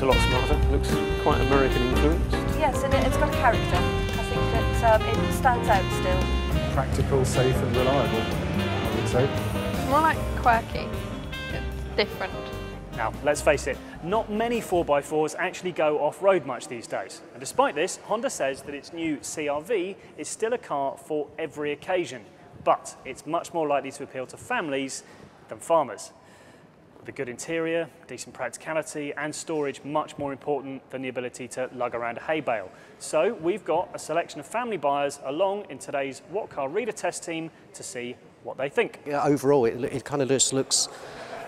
a lot smarter. Looks quite American influenced. Yes, and it's got a character. I think that it stands out still. Practical, safe and reliable, I would say. It's more like quirky. It's different. Now, let's face it, not many 4x4s actually go off-road much these days. And despite this, Honda says that its new CR-V is still a car for every occasion, but it's much more likely to appeal to families than farmers. With a good interior, decent practicality and storage much more important than the ability to lug around a hay bale. So we've got a selection of family buyers along in today's What Car Reader Test team to see what they think. Yeah, overall, it kind of just looks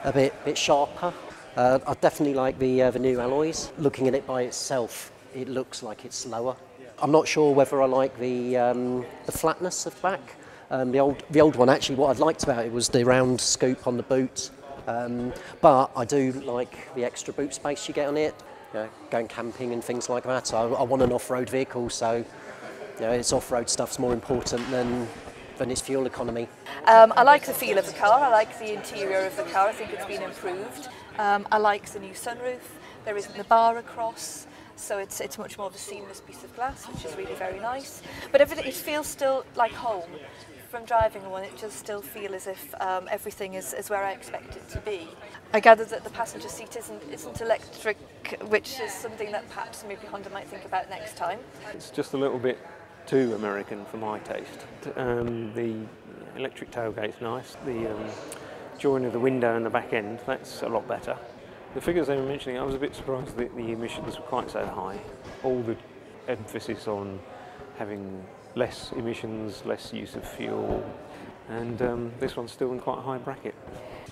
a bit sharper. I definitely like the new alloys. Looking at it by itself, it looks like it's slower. I'm not sure whether I like the flatness of the back. The old one, actually, what I liked about it was the round scoop on the boot. But I do like the extra boot space you get on it. You know, going camping and things like that. I want an off-road vehicle, so its off-road stuff's more important than its fuel economy. I like the feel of the car, I like the interior of the car, I think it's been improved. I like the new sunroof, there isn't the bar across, so it's much more of a seamless piece of glass, which is really very nice. But it feels still like home. From driving one, it just still feels as if everything is where I expect it to be. I gather that the passenger seat isn't electric, which is something that perhaps maybe Honda might think about next time. It's just a little bit too American for my taste. The electric tailgate's nice. The join of the window and the back end, that's a lot better. The figures they were mentioning, I was a bit surprised that the emissions were quite so high. All the emphasis on having less emissions, less use of fuel, and this one's still in quite a high bracket.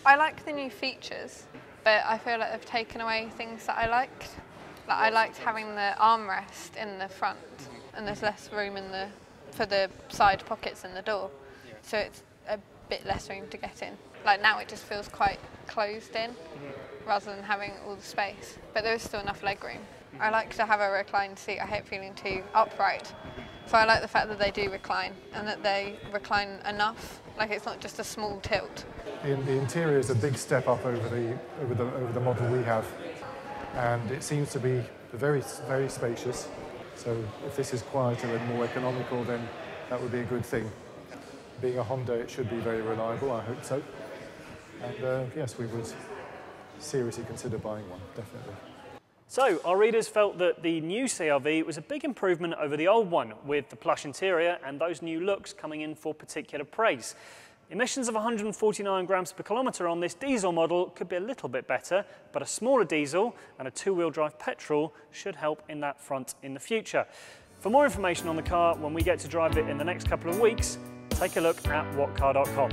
I like the new features, but I feel like they've taken away things that I liked. Like I liked having the armrest in the front, and there's less room for the side pockets in the door, so it's a bit less room to get in. Like now it just feels quite closed in, rather than having all the space, but there is still enough leg room. I like to have a reclined seat, I hate feeling too upright. So I like the fact that they do recline, and that they recline enough, like it's not just a small tilt. The interior is a big step up over the model we have, and it seems to be very, very spacious. So if this is quieter and more economical, then that would be a good thing. Being a Honda, it should be very reliable, I hope so. And yes, we would seriously consider buying one, definitely. So, our readers felt that the new CR-V was a big improvement over the old one, with the plush interior and those new looks coming in for particular praise. Emissions of 149 grams per kilometre on this diesel model could be a little bit better, but a smaller diesel and a two-wheel drive petrol should help in that front in the future. For more information on the car when we get to drive it in the next couple of weeks, take a look at whatcar.com.